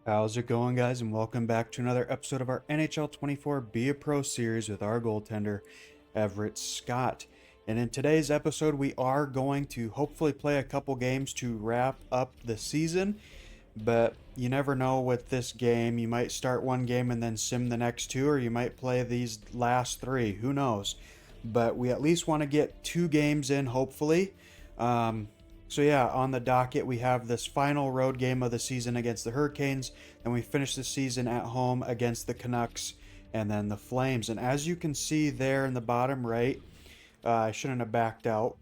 How's it going, guys? And welcome back to another episode of our NHL 24 Be a Pro series with our goaltender, Everett Scott. And in today's episode, we are going to hopefully play a couple games to wrap up the season. But you never know with this game. You might start one game and then sim the next two, or you might play these last three. Who knows? But we at least want to get two games in, hopefully. So yeah, on the docket we have this final road game of the season against the Hurricanes, and we finish the season at home against the Canucks and then the Flames. And as you can see there in the bottom right, I shouldn't have backed out,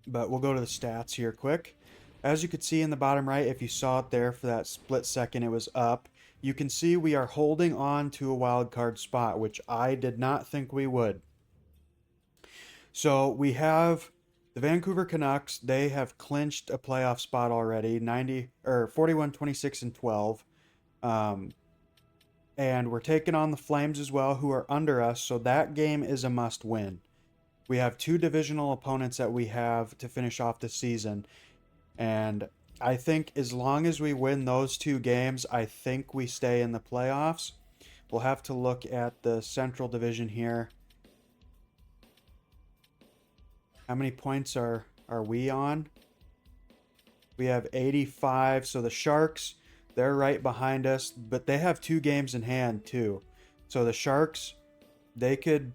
but we'll go to the stats here quick. As you can see in the bottom right, if you saw it there for that split second, it was up. You can see we are holding on to a wild card spot, which I did not think we would. So we have the Vancouver Canucks. They have clinched a playoff spot already, 41, 26, and 12. And we're taking on the Flames as well, who are under us. So that game is a must win. We have two divisional opponents that we have to finish off the season. And I think as long as we win those two games, I think we stay in the playoffs. We'll have to look at the Central Division here. How many points are we on? We have 85. So the Sharks, they're right behind us, but they have two games in hand too. So the Sharks, they could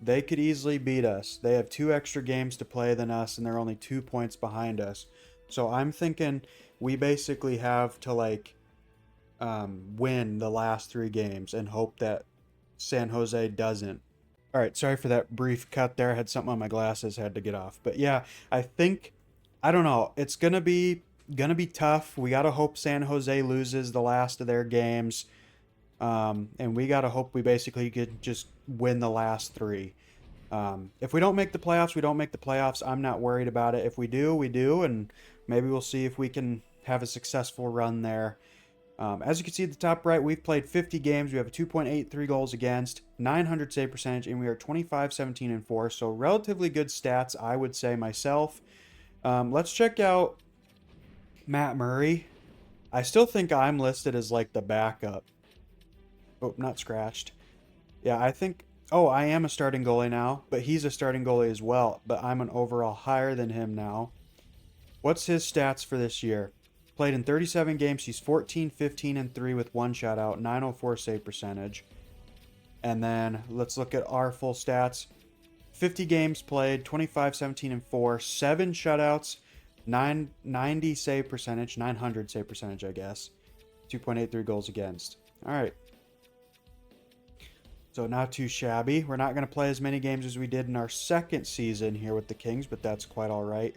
easily beat us. They have two extra games to play than us, and they're only 2 points behind us. So I'm thinking we basically have to win the last three games and hope that San Jose doesn't. All right, sorry for that brief cut there. I had something on my glasses, had to get off. But yeah, I don't know. It's gonna be tough. We gotta hope San Jose loses the last of their games, and we gotta hope we basically could just win the last three. If we don't make the playoffs, we don't make the playoffs. I'm not worried about it. If we do, we do, and maybe we'll see if we can have a successful run there. As you can see at the top right, we've played 50 games. We have a 2.83 goals against, 900 save percentage, and we are 25, 17, and 4. So relatively good stats, I would say myself. Let's check out Matt Murray. I still think I'm listed as like the backup. Oh, not scratched. Yeah, I think... Oh, I am a starting goalie now, but he's a starting goalie as well. But I'm an overall higher than him now. What's his stats for this year? Played in 37 games. He's 14, 15, and 3 with one shutout, 904 save percentage. And then let's look at our full stats. 50 games played, 25, 17, and 4, 7 shutouts, 990 save percentage, 900 save percentage, I guess. 2.83 goals against. All right. So not too shabby. We're not going to play as many games as we did in our second season here with the Kings, but that's quite all right.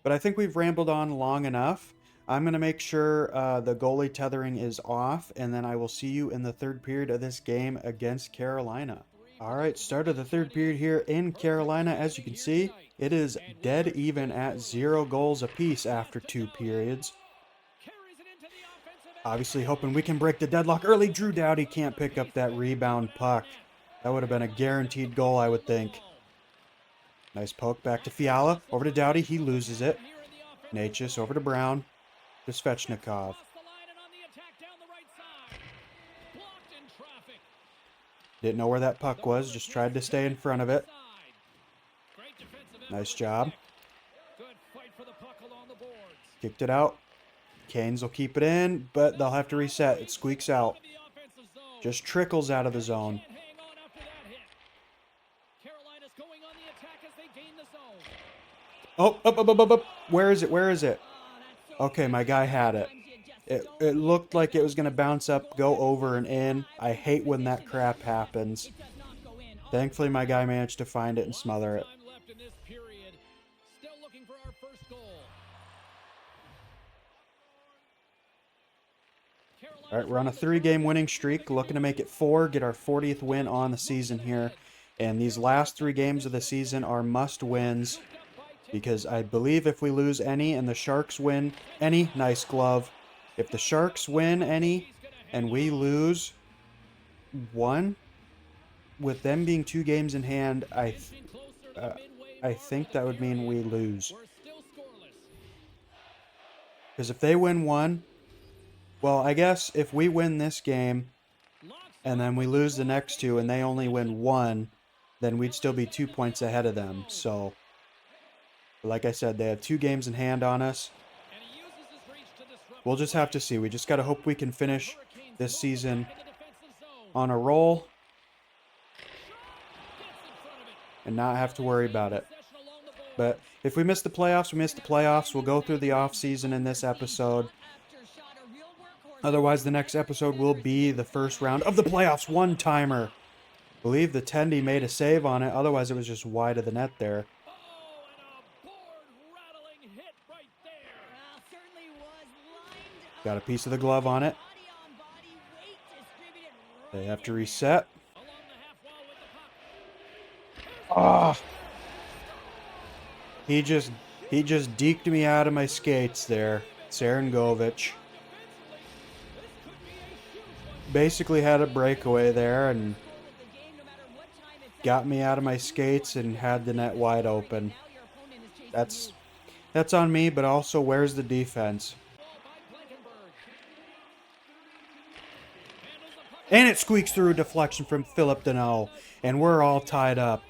But I think we've rambled on long enough. I'm going to make sure the goalie tethering is off, and then I will see you in the third period of this game against Carolina. All right, start of the third period here in Carolina. As you can see, it is dead even at 0 goals apiece after 2 periods. Obviously hoping we can break the deadlock early. Drew Doughty can't pick up that rebound puck. That would have been a guaranteed goal, I would think. Nice poke back to Fiala. Over to Doughty. He loses it. Natchez over to Brown. To Svechnikov. Didn't know where that puck was. Just tried to stay in front of it. Nice job. Kicked it out. Canes will keep it in, but they'll have to reset. It squeaks out. Just trickles out of the zone. Oh, up. Where is it? Where is it? Okay, my guy had it. It looked like it was going to bounce up, go over and in. I hate when that crap happens. Thankfully, my guy managed to find it and smother it. All right, we're on a 3-game winning streak, looking to make it 4, get our 40th win on the season here. And these last 3 games of the season are must-wins, because I believe if we lose any and the Sharks win any, nice glove. If the Sharks win any and we lose one, with them being 2 games in hand, I think that would mean we lose. Because if they win one, Well, I guess if we win this game and then we lose the next two and they only win one, then we'd still be 2 points ahead of them. So, like I said, they have 2 games in hand on us. We'll just have to see. We just got to hope we can finish this season on a roll and not have to worry about it. But if we miss the playoffs, we miss the playoffs. We'll go through the offseason in this episode. Otherwise, the next episode will be the first round of the playoffs. One-timer. I believe the Tendy made a save on it. Otherwise, it was just wide of the net there. Got a piece of the glove on it. They have to reset. Ah! He just deked me out of my skates there. Sarangovic. Basically had a breakaway there and got me out of my skates and had the net wide open. That's on me, but also where's the defense? And it squeaks through a deflection from Philip Deneau, and we're all tied up.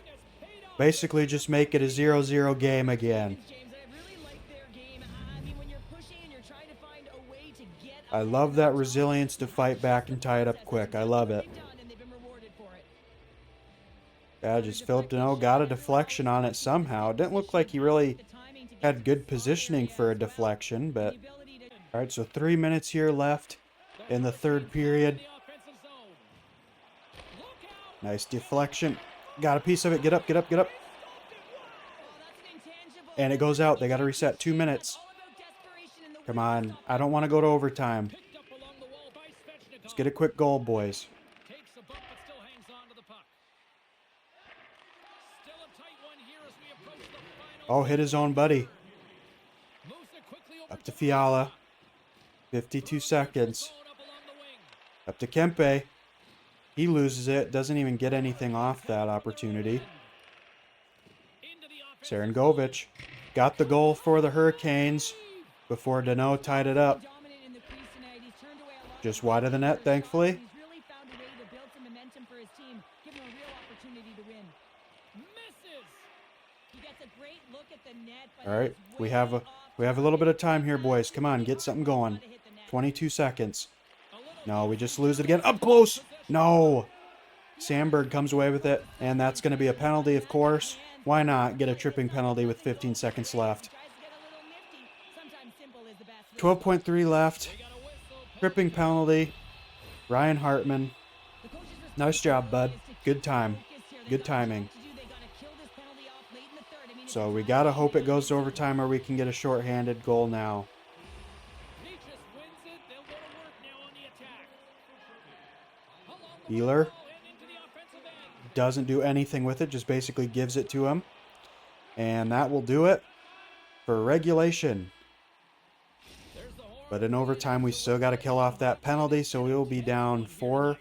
Basically just make it a 0-0 game again. I love that resilience to fight back and tie it up quick. I love it. Yeah, just Philip Deneau got a deflection on it somehow. It didn't look like he really had good positioning for a deflection, but... Alright, so 3 minutes here left in the third period. Nice deflection. Got a piece of it. Get up, get up, get up. And it goes out. They got to reset. 2 minutes. Come on. I don't want to go to overtime. Let's get a quick goal, boys. Oh, hit his own buddy. Up to Fiala. 52 seconds. Up to Kempe. He loses it. Doesn't even get anything off that opportunity. Sarangovic got the goal for the Hurricanes before Deneau tied it up. Just wide of the net, thankfully. All right, we have a little bit of time here, boys. Come on, get something going. 22 seconds. No, we just lose it again. Up close. No. Sandberg comes away with it, and that's going to be a penalty, of course. Why not get a tripping penalty with 15 seconds left? 12.3 left. Tripping penalty. Ryan Hartman. Nice job, bud. Good time. Good timing. So we got to hope it goes to overtime or we can get a shorthanded goal now. Wheeler doesn't do anything with it, just basically gives it to him. And that will do it for regulation. But in overtime, we still got to kill off that penalty, so we will be down 4-3.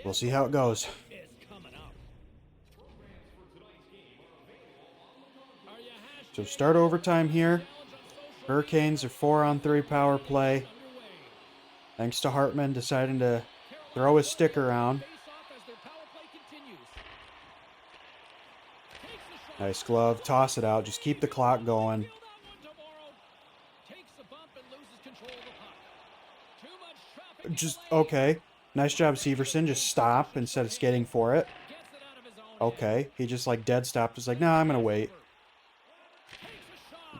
We'll see how it goes. So start overtime here. Hurricanes are 4-on-3 power play. Thanks to Hartman deciding to throw his stick around. Nice glove. Toss it out. Just keep the clock going. Just, okay. Nice job, Severson. Just stop instead of skating for it. Okay. He just like dead stopped. Just like, nah, I'm going to wait.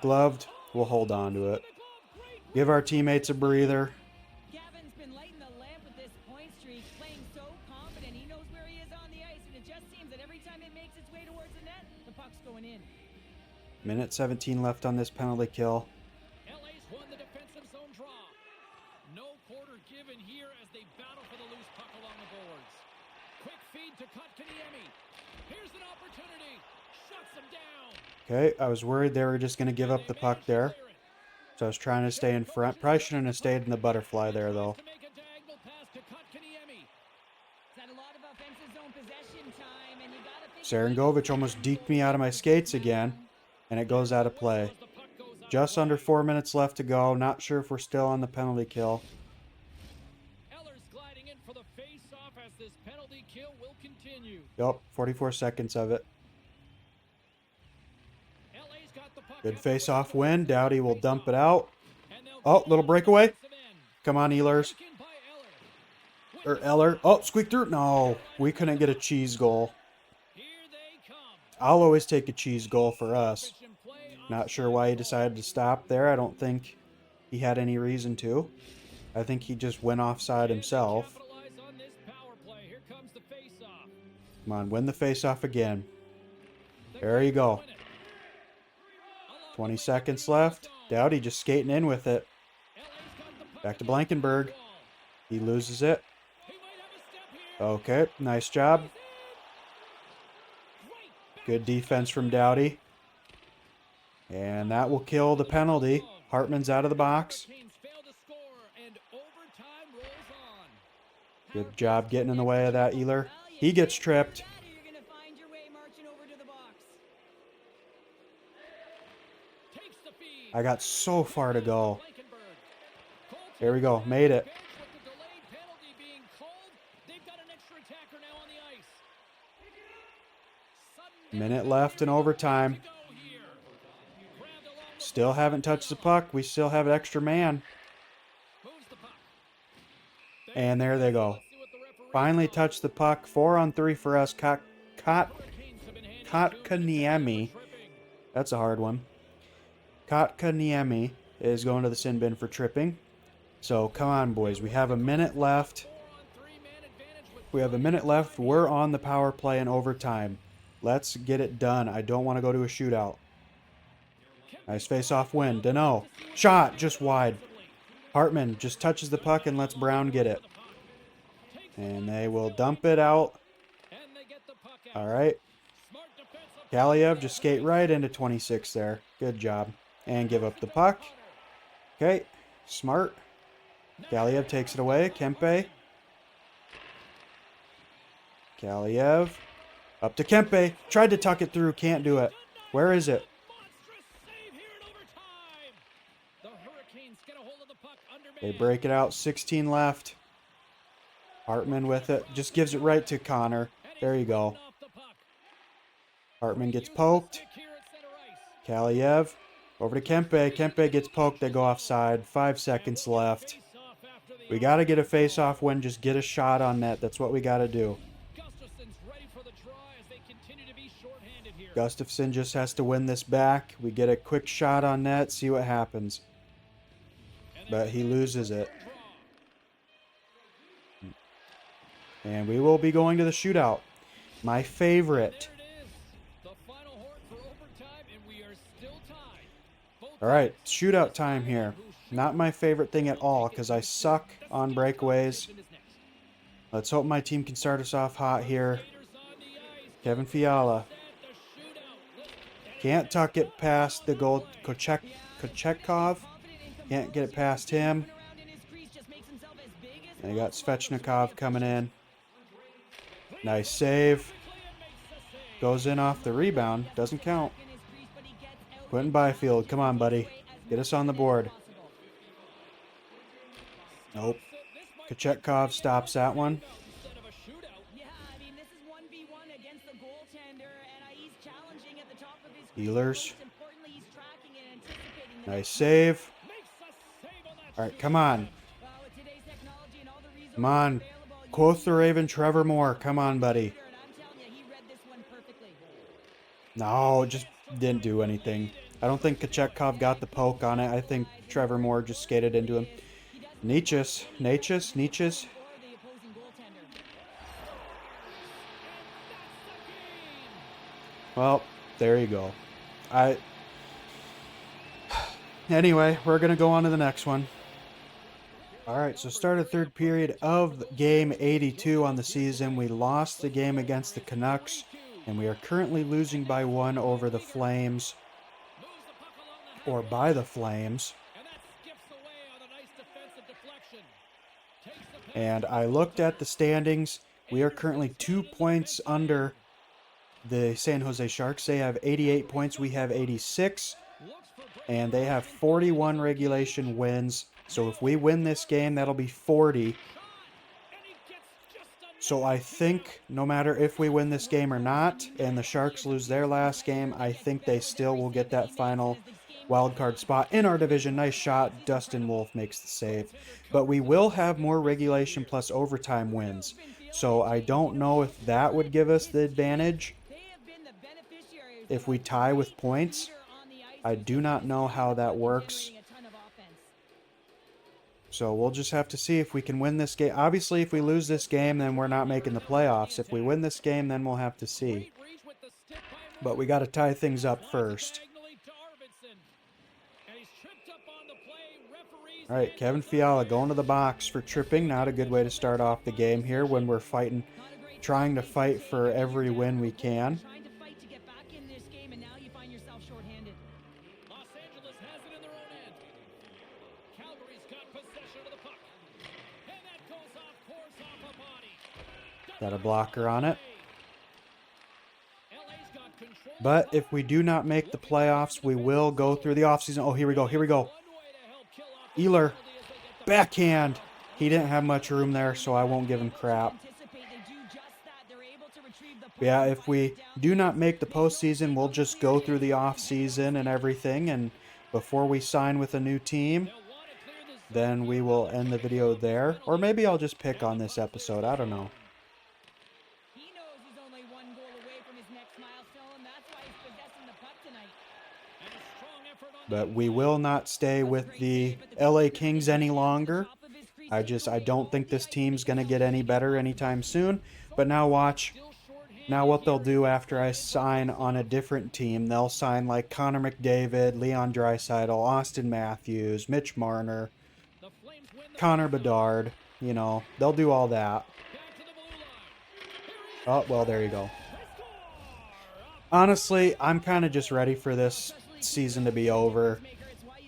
Gloved. We'll hold on to it. Give our teammates a breather. Gavin's been lighting the lamp with this point streak, playing so confident. He knows where he is on the ice, and it just seems that every time it makes its way towards the net, the puck's going in. Minute 17 left on this penalty kill. LA's won the defensive zone draw. No quarter given here as they battle for the loose puck along the boards. Quick feed to Kotkaniemi. Here's an opportunity. Shuts him down. Okay, I was worried they were just going to give up the puck there. So I was trying to stay in front. Probably shouldn't have stayed in the butterfly there, though. Sarangovic almost deked me out of my skates again. And it goes out of play. Just under 4 minutes left to go. Not sure if we're still on the penalty kill. Eller's gliding in for the face-off as this penalty kill will continue. Yup, 44 seconds of it. LA's got the puck Good at the face-off wing. win. Doughty will dump it out. And they'll Oh, get little it breakaway. defensive end. Come on, Ehlers. Taken by Eller. Or Eller. Oh, squeak through. No, we couldn't get a cheese goal. Here they come. I'll always take a cheese goal for us. Efficient play Not sure why he decided to stop there. I don't think he had any reason to. I think he just went offside himself. Capitalize on this power play. Here comes the face-off. Come on, win the face-off again. There you go. 20 seconds left. Doughty just skating in with it. Back to Blankenberg. He loses it. Okay, nice job. Good defense from Doughty. And that will kill the penalty. Hartman's out of the box. Good job getting in the way of that, Ehler. He gets tripped. I got so far to go. There we go. Made it. Minute left in overtime. Still haven't touched the puck. We still have an extra man. And there they go. Finally touched the puck. 4-on-3 for us. Kotkaniemi. That's a hard one. Kotkaniemi is going to the sin bin for tripping. So come on, boys. We have a minute left. We have a minute left. We're on the power play in overtime. Let's get it done. I don't want to go to a shootout. Nice face-off win. Dano. Shot. Just wide. Hartman just touches the puck and lets Brown get it. And they will dump it out. All right. Kaliev just skate right into 26 there. Good job. And give up the puck. Okay. Smart. Kaliev takes it away. Kempe. Kaliev. Up to Kempe. Tried to tuck it through. Can't do it. Where is it? They break it out. 16 left. Hartman with it. Just gives it right to Connor. There you go. Hartman gets poked. Kaliev. Over to Kempe. Kempe gets poked. They go offside. 5 seconds left. We got to get a face-off win. Just get a shot on net. That's what we got to do. Gustafsson just has to win this back. We get a quick shot on net. See what happens. But he loses it. And we will be going to the shootout. My favorite. Alright, shootout time here. Not my favorite thing at all because I suck on breakaways. Let's hope my team can start us off hot here. Kevin Fiala. Can't tuck it past the goal. Kochetkov. Can't get it past him. And you got Svechnikov coming in. Nice save. Goes in off the rebound. Doesn't count. Quentin Byfield. Come on, buddy. Get us on the board. Nope. Kochetkov stops that one. Ehlers. Nice save. All right, come on. Come on. Quoth the Raven, Trevor Moore. Come on, buddy. No, just didn't do anything. I don't think Kochetkov got the poke on it. I think Trevor Moore just skated into him. Nietzsche's. Well, there you go. Anyway, we're going to go on to the next one. All right, so started third period of game 82 on the season. We lost the game against the Canucks, and we are currently losing by 1 over the Flames. Or by the Flames. And I looked at the standings. We are currently 2 points under the San Jose Sharks. They have 88 points. We have 86. and they have 41 regulation wins. So if we win this game, that'll be 40. So I think no matter if we win this game or not, and the Sharks lose their last game, I think they still will get that final wild card spot in our division. Nice shot. Dustin Wolf makes the save. But we will have more regulation plus overtime wins. So I don't know if that would give us the advantage if we tie with points. I do not know how that works. So we'll just have to see if we can win this game. Obviously, if we lose this game, then we're not making the playoffs. If we win this game, then we'll have to see. But we got to tie things up first. All right, Kevin Fiala going to the box for tripping. Not a good way to start off the game here when we're fighting, trying to fight for every win we can. Got a blocker on it. But if we do not make the playoffs, we will go through the offseason. Oh, here we go. Here we go. Ehlers. Backhand. He didn't have much room there, so I won't give him crap. But yeah, if we do not make the postseason, we'll just go through the offseason and everything. And before we sign with a new team, then we will end the video there. Or maybe I'll just pick on this episode. I don't know. But we will not stay with the LA Kings any longer. I don't think this team's going to get any better anytime soon. But now watch. Now what they'll do after I sign on a different team, they'll sign like Connor McDavid, Leon Draisaitl, Austin Matthews, Mitch Marner, Connor Bedard. You know, they'll do all that. Oh, well, there you go. Honestly, I'm kind of just ready for this season to be over.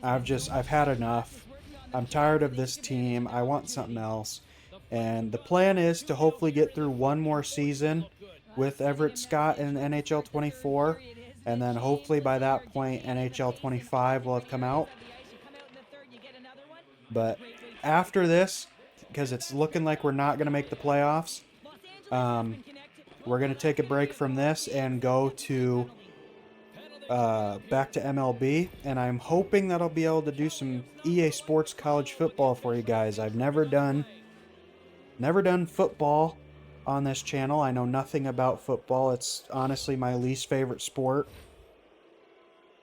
I've had enough. I'm tired of this team. I want something else. And the plan is to hopefully get through one more season with Everett Scott in NHL 24. And then hopefully by that point, NHL 25 will have come out. But after this, because it's looking like we're not going to make the playoffs, we're going to take a break from this and go to back to MLB, and I'm hoping that I'll be able to do some EA Sports college football for you guys. I've never done football on this channel. I know nothing about football. It's honestly my least favorite sport.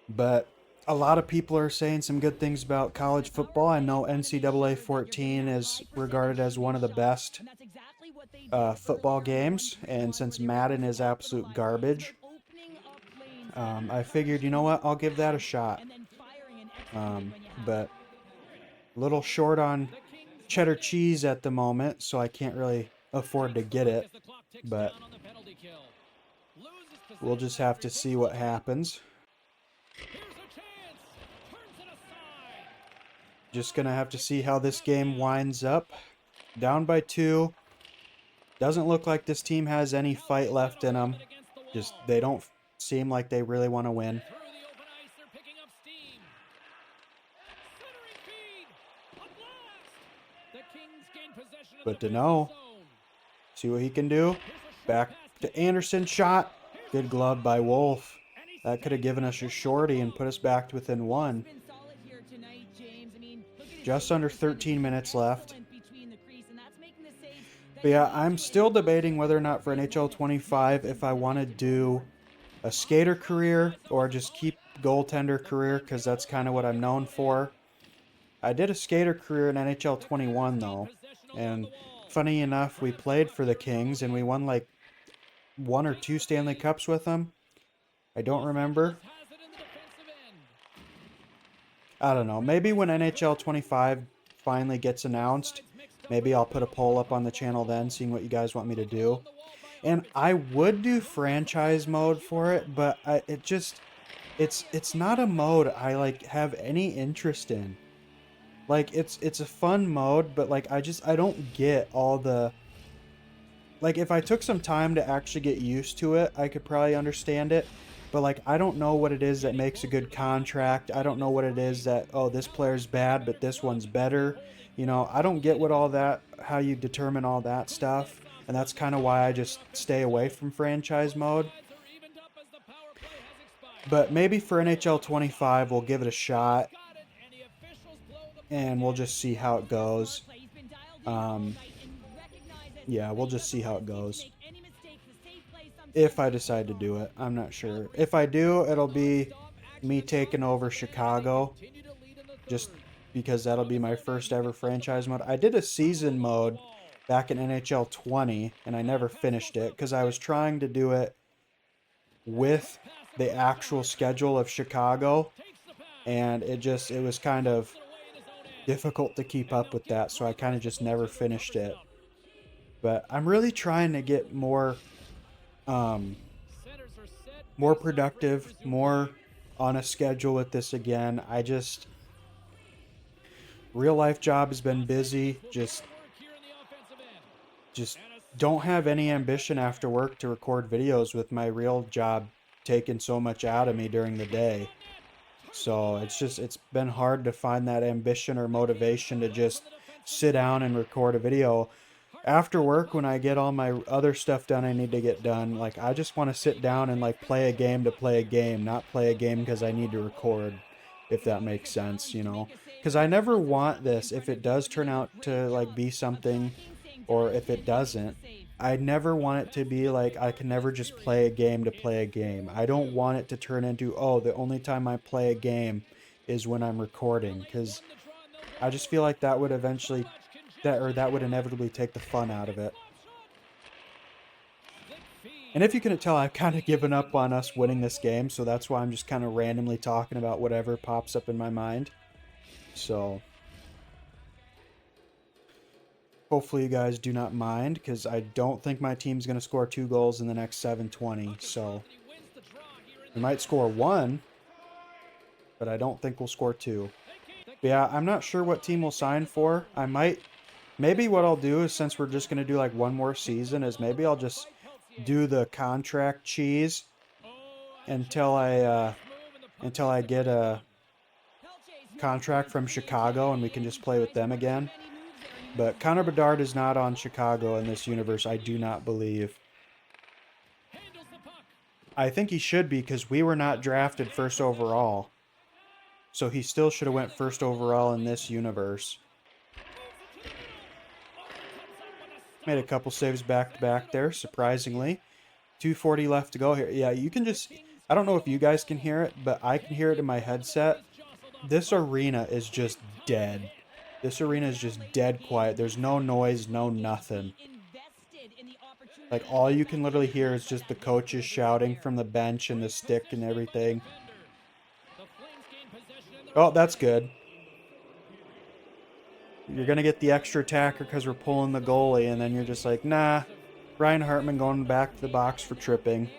But a lot of people are saying some good things about college football. I know NCAA 14 is regarded as one of the best football games, and since Madden is absolute garbage, I figured, you know what, I'll give that a shot. But a little short on cheddar cheese at the moment, so I can't really afford to get it. But we'll just have to see what happens. Just gonna have to see how this game winds up. Down by 2. Doesn't look like this team has any fight left in them. Just, they don't seem like they really want to win. But Deneau, see what he can do. Back to Anderson, shot. Good glove by Wolf. That could have given us a shorty and put us back to within 1. Just under 13 minutes left. But yeah, I'm still debating whether or not for NHL 25 if I want to do a skater career or just keep goaltender career, because that's kind of what I'm known for. I did a skater career in NHL 21 though, and funny enough, we played for the Kings and we won like 1 or 2 Stanley Cups with them. I don't remember. I don't know. Maybe when NHL 25 finally gets announced, maybe I'll put a poll up on the channel then, seeing what you guys want me to do. And I would do franchise mode for it, but it's not a mode I like have any interest in. Like it's a fun mode, but like I don't get all the, like if I took some time to actually get used to it, I could probably understand it. But like, I don't know what it is that makes a good contract. I don't know what it is that, oh, this player's bad, but this one's better. You know, I don't get what all that, how you determine all that stuff. And that's kind of why I just stay away from franchise mode. But maybe for NHL 25, we'll give it a shot and we'll just see how it goes. Yeah, we'll just see how it goes. If I decide to do it, I'm not sure. If I do, it'll be me taking over Chicago, just because that'll be my first ever franchise mode. I did a season mode back in NHL 20, and I never finished it because I was trying to do it with the actual schedule of Chicago, and it was kind of difficult to keep up with that, so I kind of just never finished it. But I'm really trying to get more more productive, more on a schedule with this again. Real life job has been busy, just don't have any ambition after work to record videos with my real job taking so much out of me during the day. So it's been hard to find that ambition or motivation to just sit down and record a video. After work, when I get all my other stuff done I need to get done, like, I just want to sit down and like play a game to play a game, not play a game because I need to record, if that makes sense, you know? Because I never want this, if it does turn out to like be something, or if it doesn't, I never want it to be like I can never just play a game to play a game. I don't want it to turn into, oh, the only time I play a game is when I'm recording, because I just feel like that would eventually, that would inevitably take the fun out of it. And if you couldn't tell, I've kind of given up on us winning this game, so that's why I'm just kind of randomly talking about whatever pops up in my mind. So hopefully you guys do not mind, because I don't think my team's going to score 2 goals in the next 720. So we might score 1, but I don't think we'll score 2. But yeah, I'm not sure what team we'll sign for. Maybe what I'll do is, since we're just going to do like one more season, is maybe I'll just do the contract cheese until I get a contract from Chicago and we can just play with them again. But Connor Bedard is not on Chicago in this universe, I do not believe. I think he should be, because we were not drafted first overall. So he still should have went first overall in this universe. Made a couple saves back to back there, surprisingly. 2:40 left to go here. Yeah, you can just, I don't know if you guys can hear it, but I can hear it in my headset. This arena is just dead. This arena is just dead quiet. There's no noise, no nothing. Like, all you can literally hear is just the coaches shouting from the bench and the stick and everything. Oh, that's good. You're going to get the extra attacker because we're pulling the goalie, and then you're just like, nah. Ryan Hartman going back to the box for tripping.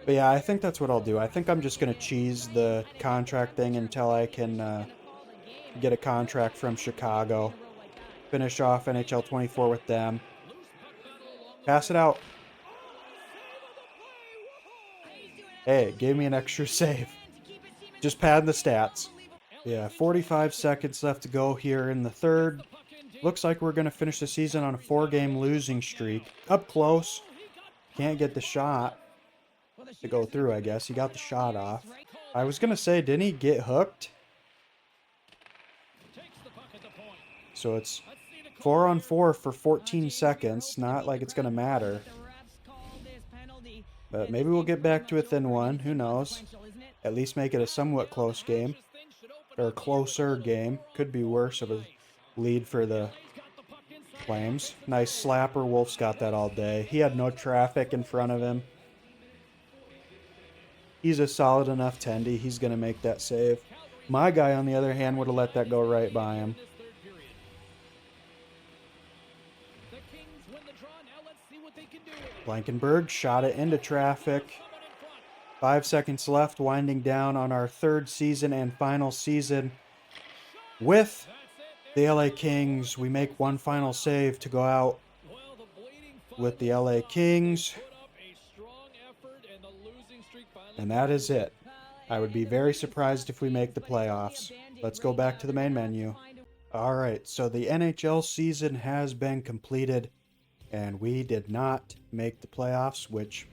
But yeah, I think that's what I'll do. I think I'm just going to cheese the contract thing until I can get a contract from Chicago. Finish off NHL 24 with them. Pass it out. Hey, gave me an extra save. Just padding the stats. Yeah, 45 seconds left to go here in the third. Looks like we're going to finish the season on a 4-game losing streak. Up close. Can't get the shot to go through, I guess. He got the shot off. I was going to say, didn't he get hooked? So it's 4-on-4 for 14 seconds. Not like it's going to matter. But maybe we'll get back to within 1. Who knows? At least make it a somewhat close game. Or a closer game. Could be worse of a lead for the Flames. Nice slapper. Wolf's got that all day. He had no traffic in front of him. He's a solid enough tendy. He's going to make that save. My guy, on the other hand, would have let that go right by him. Blankenberg shot it into traffic. 5 seconds left, winding down on our 3rd season and final season with the LA Kings. We make one final save to go out with the LA Kings. And that is it. I would be very surprised if we make the playoffs. Let's go back to the main menu. Alright, so the NHL season has been completed, and we did not make the playoffs, which,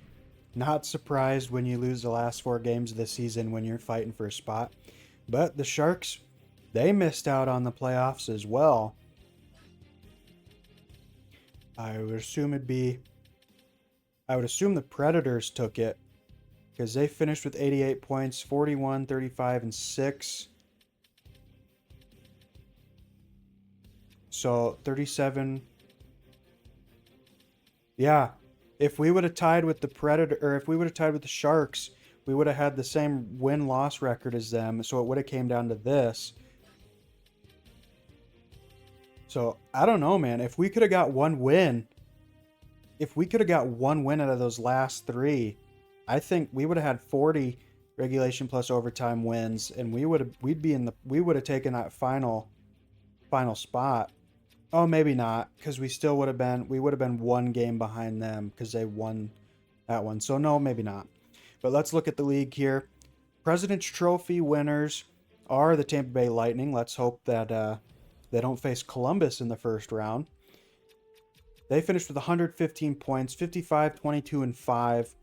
not surprised when you lose the last 4 games of the season when you're fighting for a spot. But the Sharks, they missed out on the playoffs as well. I would assume the Predators took it, because they finished with 88 points, 41, 35, and 6. So 37. Yeah, if we would have tied with the Sharks, we would have had the same win-loss record as them, so it would have came down to this. So, I don't know, man. If we could have got one win out of those last 3, I think we would have had 40 regulation plus overtime wins, and we would have taken that final spot. Oh, maybe not, because we would have been 1 game behind them because they won that one. So no, maybe not. But let's look at the league here. President's Trophy winners are the Tampa Bay Lightning. Let's hope that they don't face Columbus in the first round. They finished with 115 points, 55, 22, and 5.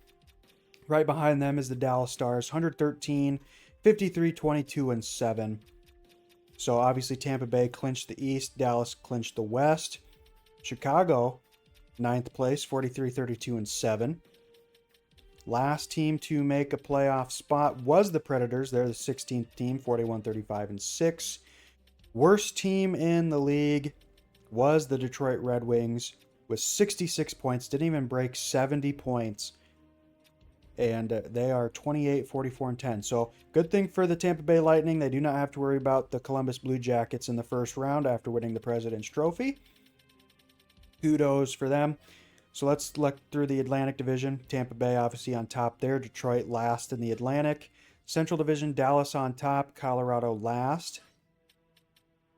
Right behind them is the Dallas Stars, 113, 53, 22, and 7. So obviously Tampa Bay clinched the East, Dallas clinched the West. Chicago, 9th place, 43, 32, and 7. Last team to make a playoff spot was the Predators. They're the 16th team, 41, 35, and 6. Worst team in the league was the Detroit Red Wings with 66 points. Didn't even break 70 points. And they are 28, 44, and 10. So good thing for the Tampa Bay Lightning. They do not have to worry about the Columbus Blue Jackets in the first round after winning the President's Trophy. Kudos for them. So let's look through the Atlantic Division. Tampa Bay obviously on top there. Detroit last in the Atlantic. Central Division, Dallas on top. Colorado last.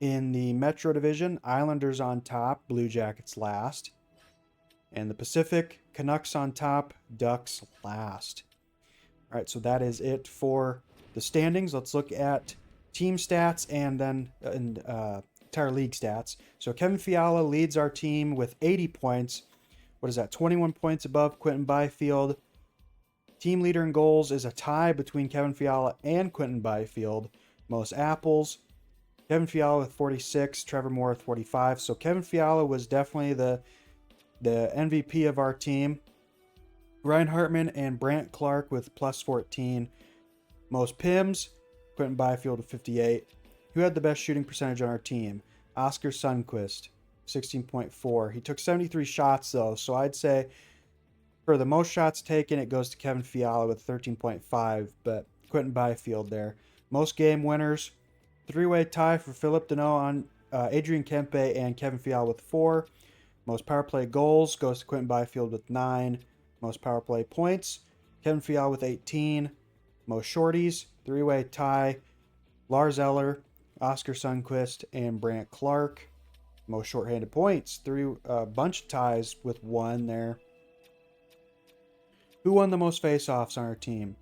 In the Metro Division, Islanders on top. Blue Jackets last. And the Pacific, Canucks on top, Ducks last. All right, so that is it for the standings. Let's look at team stats and then entire league stats. So Kevin Fiala leads our team with 80 points. What is that? 21 points above Quentin Byfield. Team leader in goals is a tie between Kevin Fiala and Quentin Byfield. Most apples, Kevin Fiala with 46, Trevor Moore with 45. So Kevin Fiala was definitely the MVP of our team. Ryan Hartman and Brant Clark with plus 14. Most PIMs, Quentin Byfield with 58. Who had the best shooting percentage on our team? Oscar Sundqvist, 16.4. He took 73 shots though, so I'd say for the most shots taken, it goes to Kevin Fiala with 13.5, but Quentin Byfield there. Most game winners, 3-way tie for Philip Deneau on Adrian Kempe and Kevin Fiala with 4. Most power play goals goes to Quentin Byfield with 9. Most power play points, Kevin Fiala with 18. Most shorties, 3-way tie, Lars Eller, Oscar Sundqvist, and Brant Clark. Most shorthanded points, bunch of ties with 1 there. Who won the most faceoffs on our team?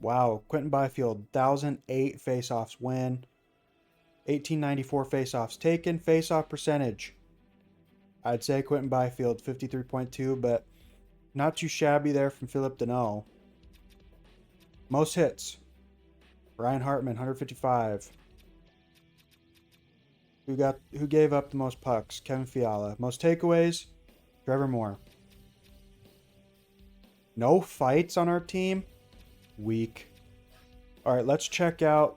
Wow, Quentin Byfield, 1,008 faceoffs win. 1894 faceoffs taken. Faceoff percentage, I'd say Quentin Byfield, 53.2, but not too shabby there from Philip Deneau. Most hits, Ryan Hartman, 155. Who gave up the most pucks? Kevin Fiala. Most takeaways, Trevor Moore. No fights on our team? Weak. All right, let's check out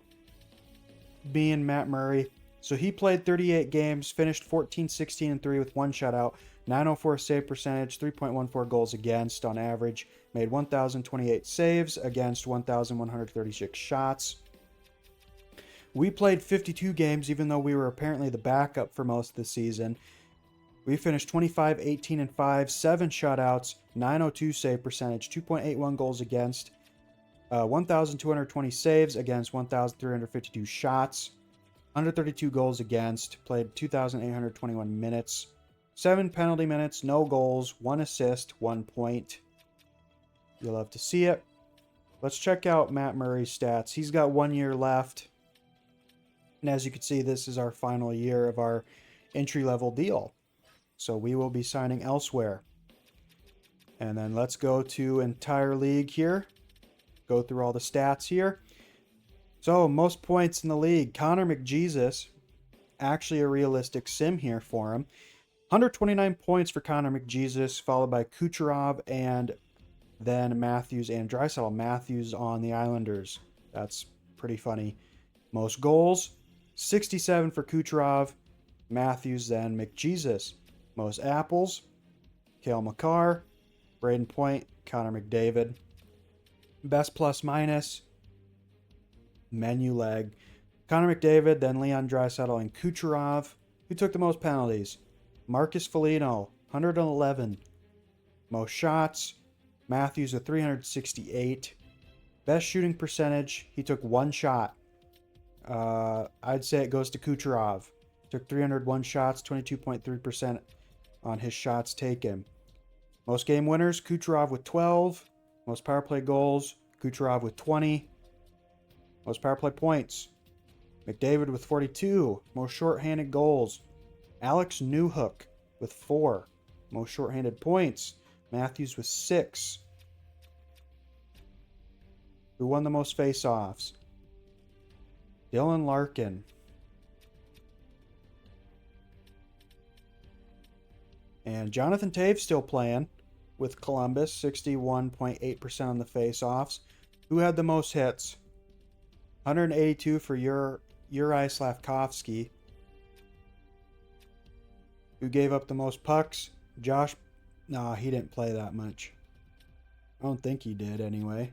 being Matt Murray. So he played 38 games, finished 14, 16, and 3 with 1 shutout, 904 save percentage, 3.14 goals against on average, made 1,028 saves against 1,136 shots. We played 52 games, even though we were apparently the backup for most of the season. We finished 25, 18, and 5, 7 shutouts, 902 save percentage, 2.81 goals against, 1,220 saves against 1,352 shots, 132 goals against, played 2,821 minutes, 7 penalty minutes, no goals, 1 assist, 1 point. You'll love to see it. Let's check out Matt Murray's stats. He's got 1 year left. And as you can see, this is our final year of our entry-level deal. So we will be signing elsewhere. And then let's go to entire league here. Go through all the stats here. So most points in the league. Connor McJesus. Actually a realistic sim here for him. 129 points for Connor McJesus, followed by Kucherov and then Matthews and Draisaitl. Matthews on the Islanders. That's pretty funny. Most goals, 67 for Kucherov. Matthews, then McJesus. Most apples, Cale Makar. Braden Point, Connor McDavid. Best plus minus, menu leg. Connor McDavid, then Leon Draisaitl and Kucherov. Who took the most penalties? Marcus Foligno, 111. Most shots, Matthews with 368. Best shooting percentage, he took 1 shot. I'd say it goes to Kucherov. Took 301 shots, 22.3% on his shots taken. Most game winners, Kucherov with 12. Most power play goals, Kucherov with 20. Most power play points, McDavid with 42. Most shorthanded goals, Alex Newhook with 4. Most shorthanded points, Matthews with 6. Who won the most faceoffs? Dylan Larkin. And Jonathan Taves still playing with Columbus, 61.8% on the faceoffs. Who had the most hits? 182 for Uri Slavkovsky. Who gave up the most pucks? Josh. No, he didn't play that much. I don't think he did anyway.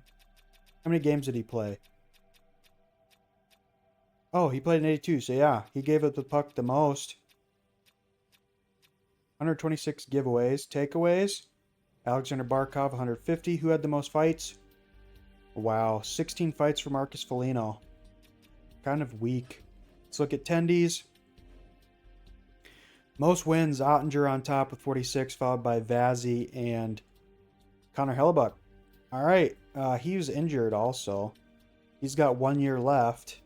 How many games did he play? Oh, he played in 82, so yeah, he gave up the puck the most. 126 giveaways. Takeaways, Alexander Barkov, 150. Who had the most fights? Wow, 16 fights for Marcus Foligno. Kind of weak. Let's look at tendies. Most wins, Ottinger on top with 46, followed by Vazzy and Connor Hellebuck. All right, he was injured also. He's got 1 year left.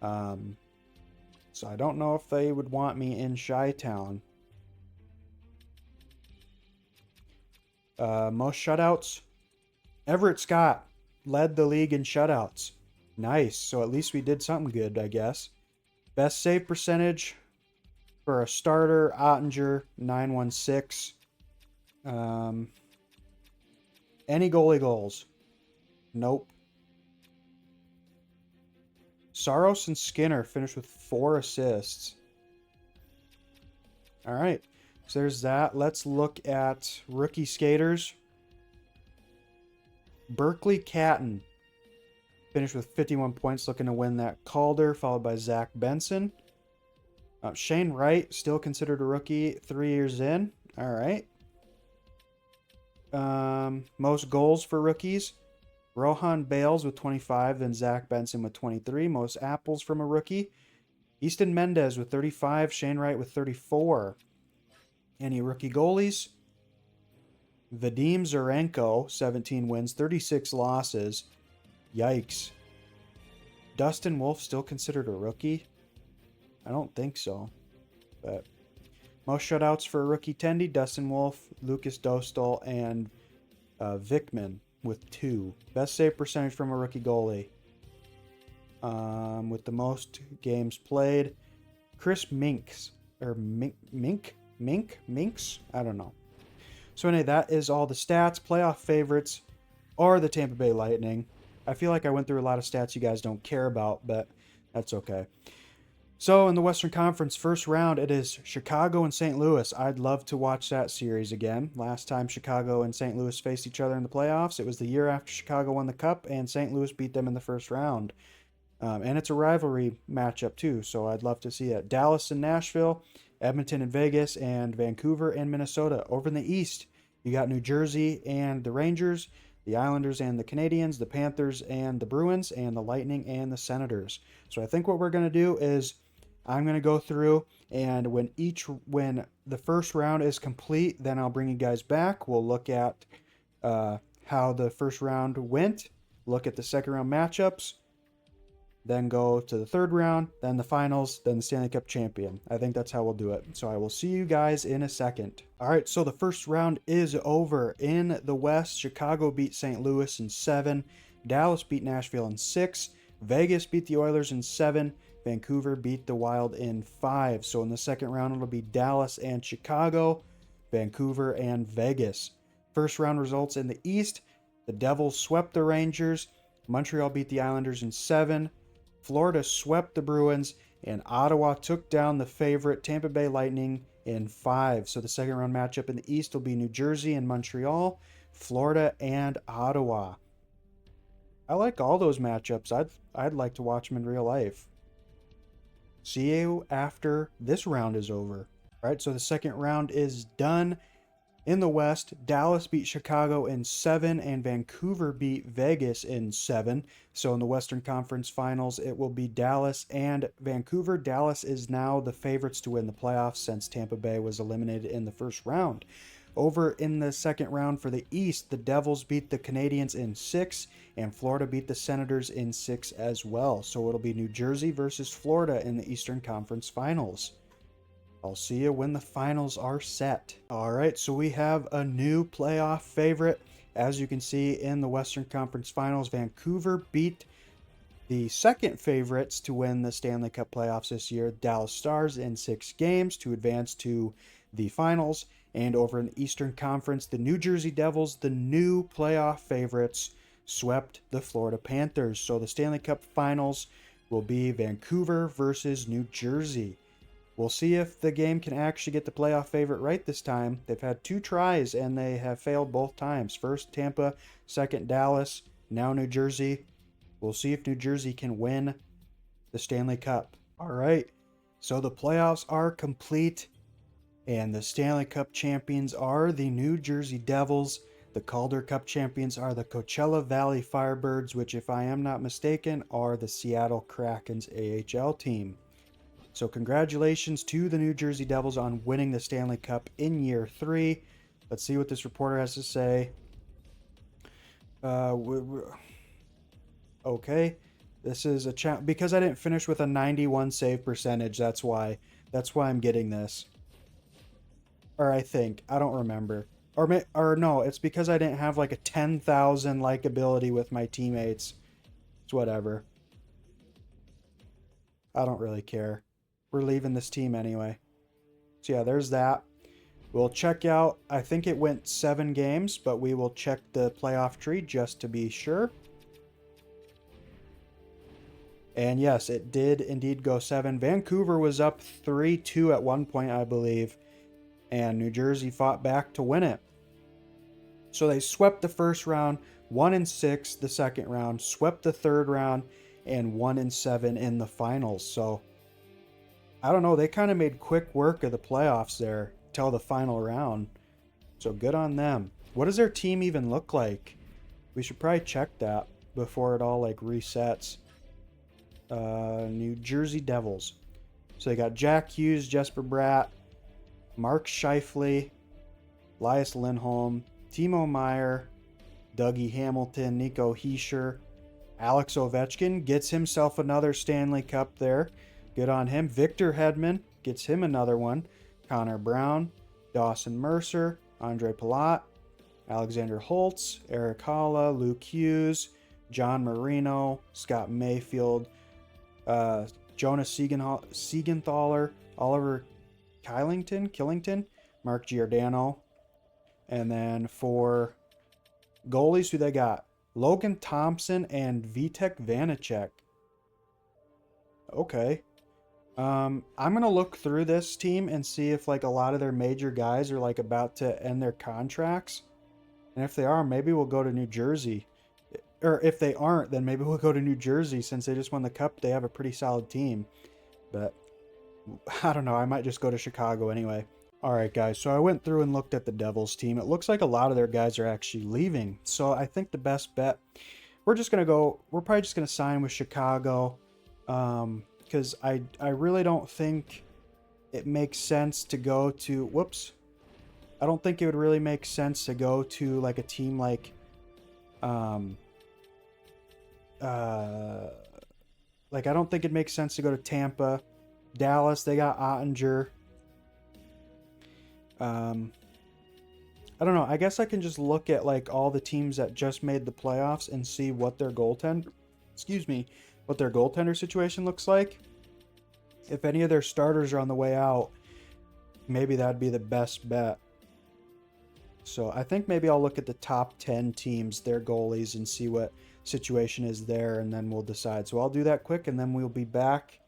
So I don't know if they would want me in Chi-Town. Most shutouts, Everett Scott led the league in shutouts. Nice. So at least we did something good, I guess. Best save percentage for a starter, Ottinger, 916. Any goalie goals? Nope. Saros and Skinner finished with 4 assists. All right. So there's that. Let's look at rookie skaters. Berkeley Catton finished with 51 points, looking to win that Calder, followed by Zach Benson. Shane Wright, still considered a rookie, 3 years in. All right. Most goals for rookies, Rohan Bales with 25, then Zach Benson with 23. Most apples from a rookie, Easton Mendez with 35, Shane Wright with 34. Any rookie goalies? Vadim Zarenko, 17 wins, 36 losses. Yikes. Dustin Wolf still considered a rookie? I don't think so. But most shutouts for a rookie tendy, Dustin Wolf, Lucas Dostal, and Vickman with 2. Best save percentage from a rookie goalie. With the most games played, Chris Minks. Or Minks? I don't know. So anyway, that is all the stats. Playoff favorites are the Tampa Bay Lightning. I feel like I went through a lot of stats you guys don't care about, but that's okay. So in the Western Conference first round, it is Chicago and St. Louis. I'd love to watch that series again. Last time Chicago and St. Louis faced each other in the playoffs, it was the year after Chicago won the Cup, and St. Louis beat them in the first round. And it's a rivalry matchup too, so I'd love to see it. Dallas and Nashville, Edmonton and Vegas, and Vancouver and Minnesota. Over in the East, you got New Jersey and the Rangers, the Islanders and the Canadiens, the Panthers and the Bruins, and the Lightning and the Senators. So I think what we're going to do is I'm going to go through, and when the first round is complete, then I'll bring you guys back. We'll look at how the first round went, look at the second round matchups, then go to the third round, then the finals, then the Stanley Cup champion. I think that's how we'll do it. So I will see you guys in a second. All right, so the first round is over. In the West, Chicago beat St. Louis in 7. Dallas beat Nashville in 6. Vegas beat the Oilers in 7. Vancouver beat the Wild in 5. So in the second round, it'll be Dallas and Chicago, Vancouver and Vegas. First round results in the East, the Devils swept the Rangers. Montreal beat the Islanders in 7. Florida swept the Bruins, and Ottawa took down the favorite Tampa Bay Lightning in 5. So the second round matchup in the East will be New Jersey and Montreal, Florida and Ottawa. I like all those matchups. I'd like to watch them in real life. See you after this round is over. All right, so the second round is done. In the West, Dallas beat Chicago in 7 and Vancouver beat Vegas in 7. So in the Western Conference Finals, it will be Dallas and Vancouver. Dallas is now the favorites to win the playoffs since Tampa Bay was eliminated in the first round. Over in the second round for the East, the Devils beat the Canadiens in 6 and Florida beat the Senators in 6 as well. So it'll be New Jersey versus Florida in the Eastern Conference Finals. I'll see you when the finals are set. All right, so we have a new playoff favorite. As you can see in the Western Conference Finals, Vancouver beat the second favorites to win the Stanley Cup playoffs this year, Dallas Stars, in 6 games to advance to the finals. And over in the Eastern Conference, the New Jersey Devils, the new playoff favorites, swept the Florida Panthers. So the Stanley Cup finals will be Vancouver versus New Jersey. We'll see if the game can actually get the playoff favorite right this time. They've had 2 tries and they have failed both times. First Tampa, second Dallas, now New Jersey. We'll see if New Jersey can win the Stanley Cup. All right, so the playoffs are complete and the Stanley Cup champions are the New Jersey Devils. The Calder Cup champions are the Coachella Valley Firebirds, which, if I am not mistaken, are the Seattle Kraken's AHL team. So congratulations to the New Jersey Devils on winning the Stanley Cup in year 3. Let's see what this reporter has to say. Okay, this is a because I didn't finish with a 91 save percentage. That's why I'm getting this. Or I think, I don't remember. Or no, it's because I didn't have like a 10,000 likability with my teammates. It's whatever. I don't really care. We're leaving this team anyway. So yeah, there's that. We'll check out, I think it went 7 games, but we will check the playoff tree just to be sure. And yes, it did indeed go 7. Vancouver was up 3-2 at one point, I believe. And New Jersey fought back to win it. So they swept the first round, 1-6 the second round, swept the third round, and 1-7 in the finals. So I don't know, they kind of made quick work of the playoffs there till the final round. So good on them. What does their team even look like? We should probably check that before it all like resets. New Jersey Devils. So they got Jack Hughes, Jesper Bratt, Mark Scheifele, Elias Lindholm, Timo Meier, Dougie Hamilton, Nico Hischier, Alex Ovechkin gets himself another Stanley Cup there. Good on him. Victor Hedman gets him another one. Connor Brown, Dawson Mercer, Andre Palat, Alexander Holtz, Eric Halla, Luke Hughes, John Marino, Scott Mayfield, Jonas Siegenthaler, Oliver Killington, Mark Giordano. And then for goalies, who they got? Logan Thompson and Vitek Vanacek. Okay. I'm going to look through this team and see if like a lot of their major guys are like about to end their contracts. And if they are, maybe we'll go to New Jersey. Or if they aren't, then maybe we'll go to New Jersey since they just won the cup. They have a pretty solid team. But I don't know. I might just go to Chicago anyway. All right, guys. So I went through and looked at the Devils team. It looks like a lot of their guys are actually leaving. So I think the best bet, we're probably just going to sign with Chicago. Because I really don't think it makes sense to go to, I don't think it would really make sense to go to like a team like Um, like, I don't think it makes sense to go to Tampa. Dallas, they got Ottinger. I don't know. I guess I can just look at like all the teams that just made the playoffs and see what their what their goaltender situation looks like. If any of their starters are on the way out, maybe that'd be the best bet. So I think maybe I'll look at the top 10 teams, their goalies, and see what situation is there, and then we'll decide. So I'll do that quick, and then we'll be back.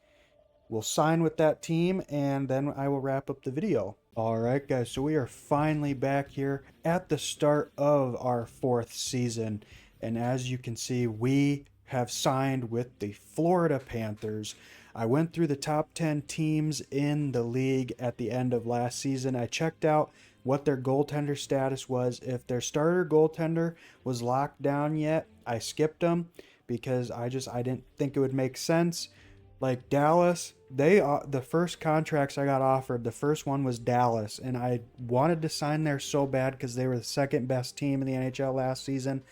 We'll sign with that team, and then I will wrap up the video. All right, guys, so we are finally back here at the start of our 4th season. And as you can see, we have signed with the Florida Panthers. I went through the top 10 teams in the league at the end of last season. I checked out what their goaltender status was. If their starter goaltender was locked down yet, I skipped them because I didn't think it would make sense. Like Dallas, the first contracts I got offered, the first one was Dallas, and I wanted to sign there so bad because they were the second best team in the NHL last season,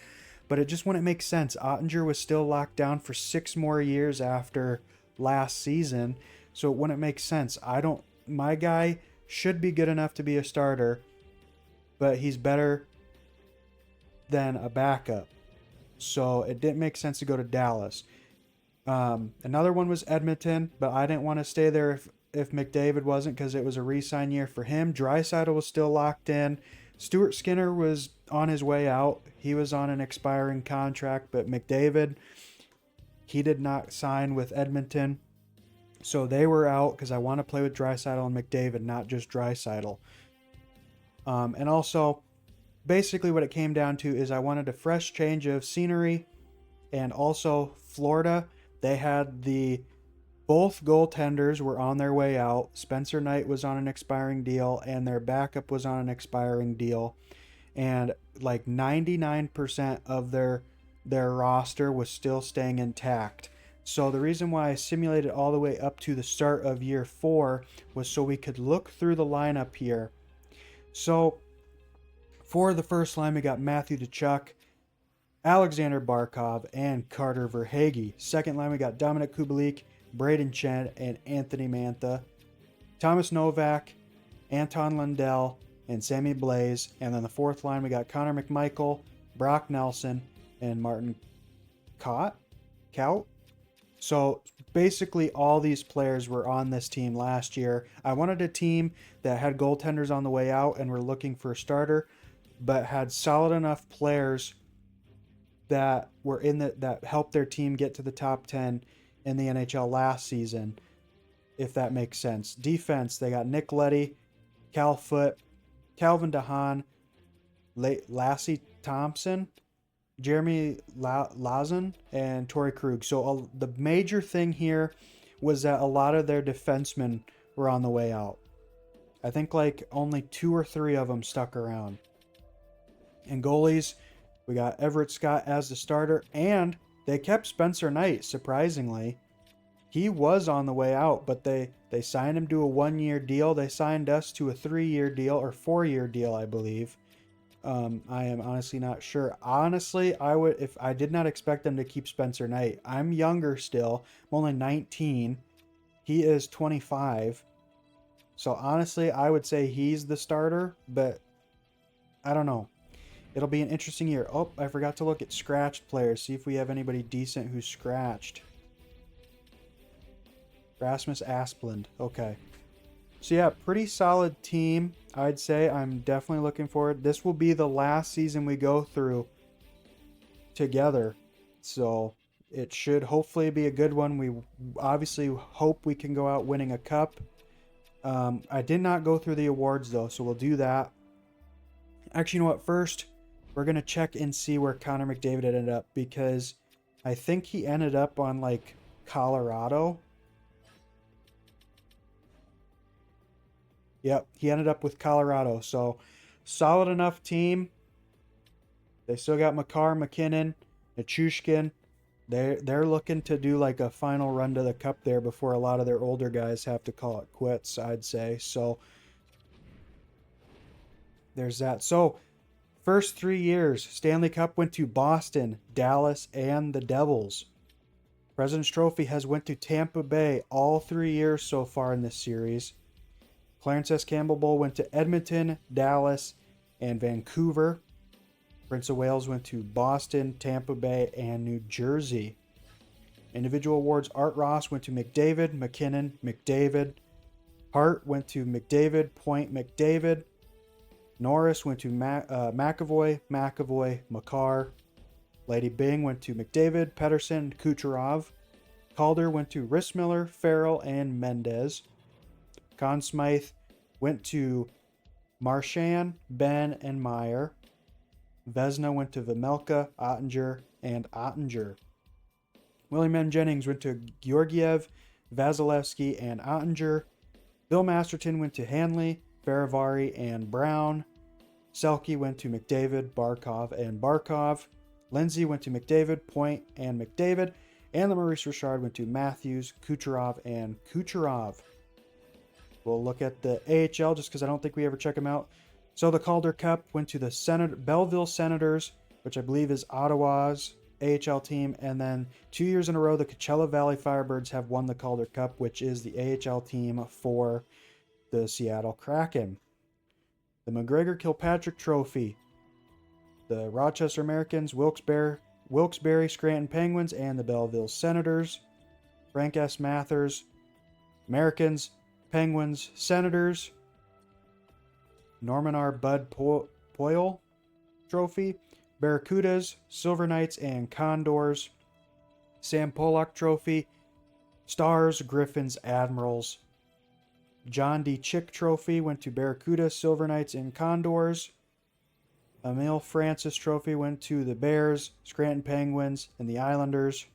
but it just wouldn't make sense. Ottinger was still locked down for 6 more years after last season, so it wouldn't make sense. My guy should be good enough to be a starter, but he's better than a backup, so it didn't make sense to go to Dallas. Another one was Edmonton, but I didn't want to stay there if McDavid wasn't, because it was a re-sign year for him. Draisaitl was still locked in. Stuart Skinner was on his way out. He was on an expiring contract, but McDavid, he did not sign with Edmonton. So they were out because I want to play with Draisaitl and McDavid, not just Draisaitl. And also, basically what it came down to is I wanted a fresh change of scenery, and also Florida. They had both goaltenders were on their way out. Spencer Knight was on an expiring deal, and their backup was on an expiring deal. And like 99% of their roster was still staying intact. So the reason why I simulated all the way up to the start of year 4 was so we could look through the lineup here. So for the first line, we got Matthew Tkachuk, Alexander Barkov, and Carter Verhaeghe. Second line, we got Dominic Kubalik, Braden Chen, and Anthony Mantha. Thomas Novak, Anton Lundell, and Sammy Blaze. And then the fourth line, we got Connor McMichael, Brock Nelson, and Martin Kaut. So basically all these players were on this team last year. I wanted a team that had goaltenders on the way out and were looking for a starter, but had solid enough players that were that helped their team get to the top 10 in the NHL last season, if that makes sense. Defense, they got Nick Leddy, Cal Foote, Calvin DeHaan, Lassie Thompson, Jeremy Lauzon, and Torrey Krug. So the major thing here was that a lot of their defensemen were on the way out. I think like only 2 or 3 of them stuck around. And goalies, we got Everett Scott as the starter, and they kept Spencer Knight, surprisingly. He was on the way out, but they signed him to a 1-year deal. They signed us to a 3-year deal, or 4-year deal, I believe. I am honestly not sure. Honestly, I did not expect them to keep Spencer Knight. I'm younger still. I'm only 19. He is 25. So honestly, I would say he's the starter, but I don't know. It'll be an interesting year. Oh, I forgot to look at scratched players. See if we have anybody decent who's scratched. Rasmus Asplund. Okay. So yeah, pretty solid team, I'd say. I'm definitely looking forward. This will be the last season we go through together. So it should hopefully be a good one. We obviously hope we can go out winning a cup. I did not go through the awards though, so we'll do that. Actually, you know what? First, we're going to check and see where Connor McDavid ended up, because I think he ended up on like Colorado. Yep, he ended up with Colorado. So solid enough team. They still got Makar, McKinnon, Nichushkin. They're looking to do like a final run to the cup there before a lot of their older guys have to call it quits, I'd say. So there's that. So First 3 years, Stanley Cup went to Boston, Dallas, and the Devils. President's Trophy has went to Tampa Bay all 3 years so far in this series. Clarence S. Campbell Bowl went to Edmonton, Dallas, and Vancouver. Prince of Wales went to Boston, Tampa Bay, and New Jersey. Individual awards, Art Ross went to McDavid, McKinnon, McDavid. Hart went to McDavid, Point, McDavid. Norris went to McAvoy, McAvoy, Makar. Lady Byng went to McDavid, Pedersen, Kucherov. Calder went to Rissmiller, Farrell, and Mendez. Conn Smythe went to Marchand, Ben, and Meyer. Vezina went to Vejmelka, Ottinger, and Ottinger. William M. Jennings went to Georgiev, Vasilevsky, and Ottinger. Bill Masterton went to Hanley, Faravari, and Brown. Selke went to McDavid, Barkov, and Barkov. Lindsay went to McDavid, Point, and McDavid. And the Maurice Richard went to Matthews, Kucherov, and Kucherov. We'll look at the AHL just because I don't think we ever check them out. So the Calder Cup went to the Belleville Senators, which I believe is Ottawa's AHL team. And then 2 years in a row, the Coachella Valley Firebirds have won the Calder Cup, which is the AHL team for the Seattle Kraken. The McGregor Kilpatrick Trophy, the Rochester Americans, Wilkes-Barre Scranton Penguins, and the Belleville Senators. Frank S. Mathers, Americans, Penguins, Senators. Norman R. Bud Poyle Trophy, Barracudas, Silver Knights, and Condors. Sam Pollock Trophy, Stars, Griffins, Admirals. John D. Chick Trophy went to Barracuda, Silver Knights, and Condors. Emil Francis Trophy went to the Bears, Scranton Penguins, and the Islanders.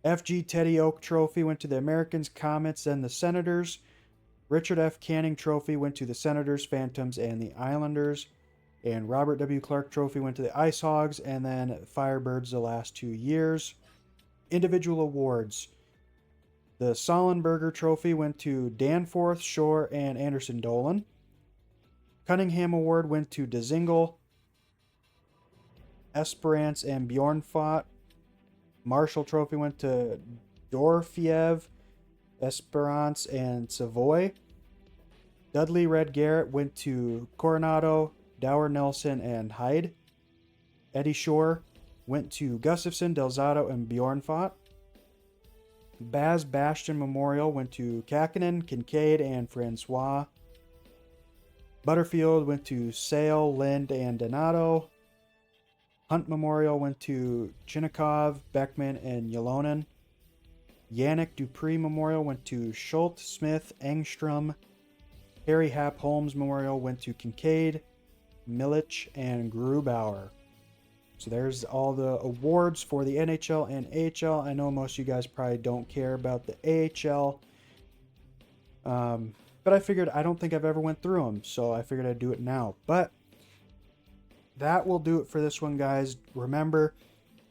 F.G. Teddy Oak Trophy went to the Americans, Comets, and the Senators. Richard F. Canning Trophy went to the Senators, Phantoms, and the Islanders. And Robert W. Clark Trophy went to the Ice Hogs, and then Firebirds the last 2 years. Individual awards. The Sollenberger Trophy went to Danforth, Shore, and Anderson Dolan. Cunningham Award went to Dzingel, Esperance, and Bjornfot. Marshall Trophy went to Dorofiev, Esperance, and Savoy. Dudley Red Garrett went to Coronado, Dower Nelson, and Hyde. Eddie Shore went to Gustafson, Delzato, and Bjornfot. Baz Bastion Memorial went to Kakinen, Kincaid, and Francois. Butterfield went to Sale, Lind, and Donato. Hunt Memorial went to Chinnikov, Beckman, and Yalonen. Yannick Dupree Memorial went to Schultz, Smith, Engstrom. Harry Hap Holmes Memorial went to Kincaid, Milich, and Grubauer. So there's all the awards for the NHL and AHL. I know most of you guys probably don't care about the AHL. But I figured, I don't think I've ever went through them, so I figured I'd do it now. But that will do it for this one, guys. Remember,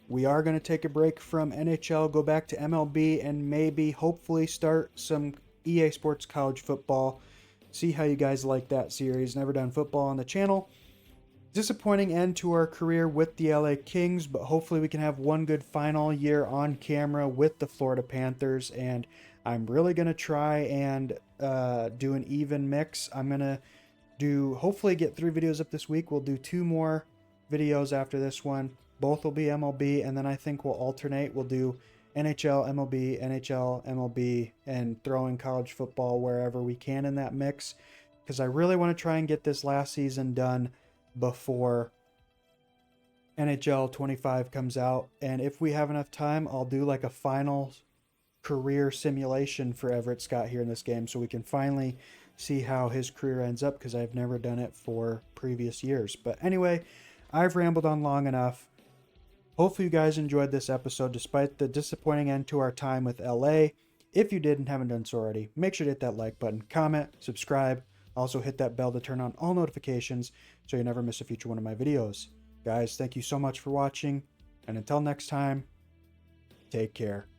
we are going to take a break from NHL, go back to MLB, and maybe, hopefully, start some EA Sports College Football. See how you guys like that series. Never done football on the channel. Disappointing end to our career with the LA Kings, but hopefully we can have one good final year on camera with the Florida Panthers, and I'm really going to try and do an even mix. I'm going to hopefully get 3 videos up this week. We'll do 2 more videos after this one. Both will be MLB, and then I think we'll alternate. We'll do NHL, MLB, NHL, MLB, and throw in college football wherever we can in that mix, because I really want to try and get this last season done before NHL 25 comes out. And if we have enough time, I'll do like a final career simulation for Everett Scott here in this game, so we can finally see how his career ends up, because I've never done it for previous years. But anyway, I've rambled on long enough. Hopefully you guys enjoyed this episode despite the disappointing end to our time with LA. If you did and haven't done so already, make sure to hit that like button, comment, subscribe. Also hit that bell to turn on all notifications so you never miss a future one of my videos. Guys, thank you so much for watching, and until next time, take care.